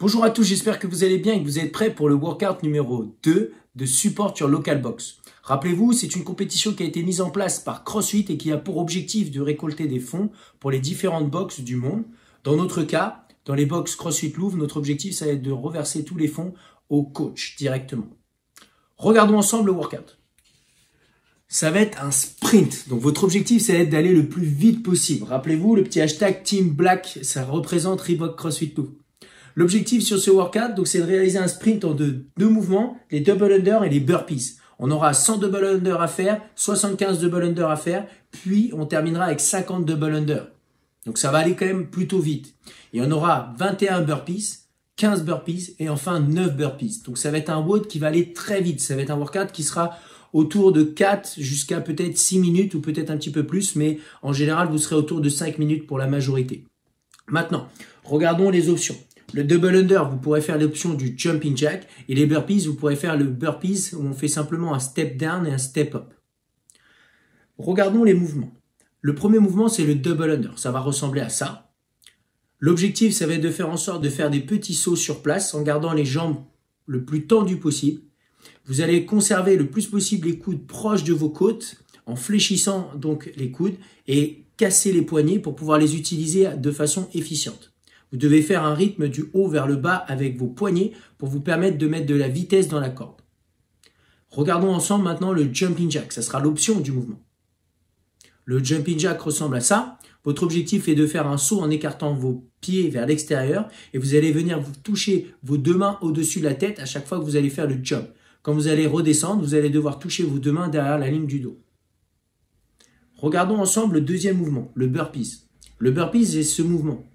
Bonjour à tous, j'espère que vous allez bien et que vous êtes prêts pour le workout numéro 2 de Support Your Local Box. Rappelez-vous, c'est une compétition qui a été mise en place par CrossFit et qui a pour objectif de récolter des fonds pour les différentes boxes du monde. Dans notre cas, dans les boxes CrossFit Louvre, notre objectif, ça va être de reverser tous les fonds au coach directement. Regardons ensemble le workout. Ça va être un sprint. Donc votre objectif, ça va être d'aller le plus vite possible. Rappelez-vous, le petit hashtag Team Black, ça représente Reebok CrossFit Louvre. L'objectif sur ce workout, donc, c'est de réaliser un sprint en deux mouvements, les double under et les burpees. On aura 100 double under à faire, 75 double under à faire, puis on terminera avec 50 double under. Donc ça va aller quand même plutôt vite. Et on aura 21 burpees, 15 burpees et enfin 9 burpees. Donc ça va être un WOD qui va aller très vite. Ça va être un workout qui sera autour de 4 jusqu'à peut-être 6 minutes ou peut-être un petit peu plus, mais en général, vous serez autour de 5 minutes pour la majorité. Maintenant, regardons les options. Le double under, vous pourrez faire l'option du jumping jack et les burpees, vous pourrez faire le burpees où on fait simplement un step down et un step up. Regardons les mouvements. Le premier mouvement, c'est le double under. Ça va ressembler à ça. L'objectif, ça va être de faire en sorte de faire des petits sauts sur place en gardant les jambes le plus tendues possible. Vous allez conserver le plus possible les coudes proches de vos côtes en fléchissant donc les coudes et casser les poignets pour pouvoir les utiliser de façon efficiente. Vous devez faire un rythme du haut vers le bas avec vos poignets pour vous permettre de mettre de la vitesse dans la corde. Regardons ensemble maintenant le jumping jack. Ça sera l'option du mouvement. Le jumping jack ressemble à ça. Votre objectif est de faire un saut en écartant vos pieds vers l'extérieur et vous allez venir vous toucher vos deux mains au-dessus de la tête à chaque fois que vous allez faire le jump. Quand vous allez redescendre, vous allez devoir toucher vos deux mains derrière la ligne du dos. Regardons ensemble le deuxième mouvement, le burpees. Le burpees est ce mouvement.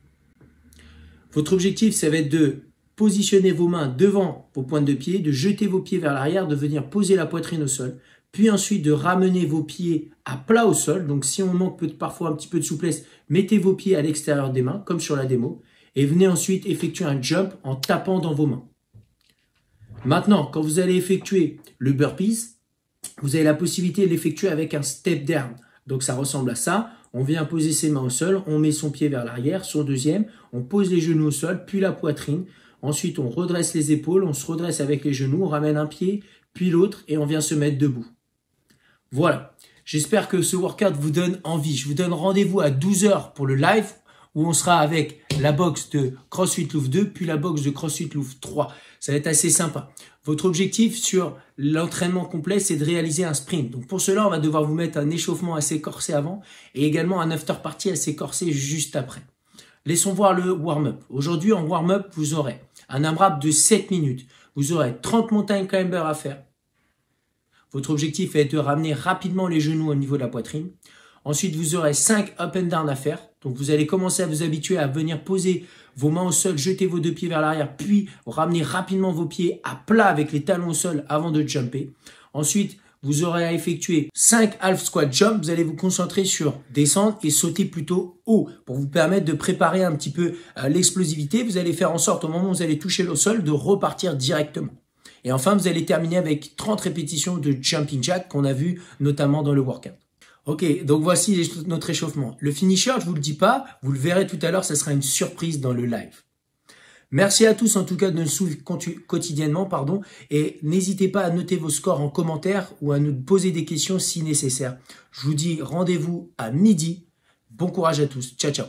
Votre objectif, ça va être de positionner vos mains devant vos pointes de pied, de jeter vos pieds vers l'arrière, de venir poser la poitrine au sol, puis ensuite de ramener vos pieds à plat au sol. Donc si on manque parfois un petit peu de souplesse, mettez vos pieds à l'extérieur des mains, comme sur la démo, et venez ensuite effectuer un jump en tapant dans vos mains. Maintenant, quand vous allez effectuer le burpees, vous avez la possibilité de l'effectuer avec un step down. Donc ça ressemble à ça. On vient poser ses mains au sol, on met son pied vers l'arrière, son deuxième, on pose les genoux au sol, puis la poitrine. Ensuite, on redresse les épaules, on se redresse avec les genoux, on ramène un pied, puis l'autre, et on vient se mettre debout. Voilà. J'espère que ce workout vous donne envie. Je vous donne rendez-vous à 12 h pour le live, où on sera avec la box de CrossFit Louvre 2, puis la box de CrossFit Louvre 3. Ça va être assez sympa. Votre objectif sur l'entraînement complet, c'est de réaliser un sprint. Donc pour cela, on va devoir vous mettre un échauffement assez corsé avant et également un after party assez corsé juste après. Laissons voir le warm-up. Aujourd'hui, en warm-up, vous aurez un AMRAP de 7 minutes. Vous aurez 30 mountain climber à faire. Votre objectif est de ramener rapidement les genoux au niveau de la poitrine. Ensuite, vous aurez 5 up and down à faire. Donc, vous allez commencer à vous habituer à venir poser vos mains au sol, jeter vos deux pieds vers l'arrière, puis ramener rapidement vos pieds à plat avec les talons au sol avant de jumper. Ensuite, vous aurez à effectuer 5 half squat jump. Vous allez vous concentrer sur descendre et sauter plutôt haut pour vous permettre de préparer un petit peu l'explosivité. Vous allez faire en sorte, au moment où vous allez toucher le sol, de repartir directement. Et enfin, vous allez terminer avec 30 répétitions de jumping jack qu'on a vu notamment dans le workout. Ok, donc voici notre échauffement. Le finisher, je vous le dis pas, vous le verrez tout à l'heure, ça sera une surprise dans le live. Merci à tous en tout cas de nous suivre quotidiennement, et n'hésitez pas à noter vos scores en commentaire ou à nous poser des questions si nécessaire. Je vous dis rendez-vous à midi. Bon courage à tous. Ciao, ciao.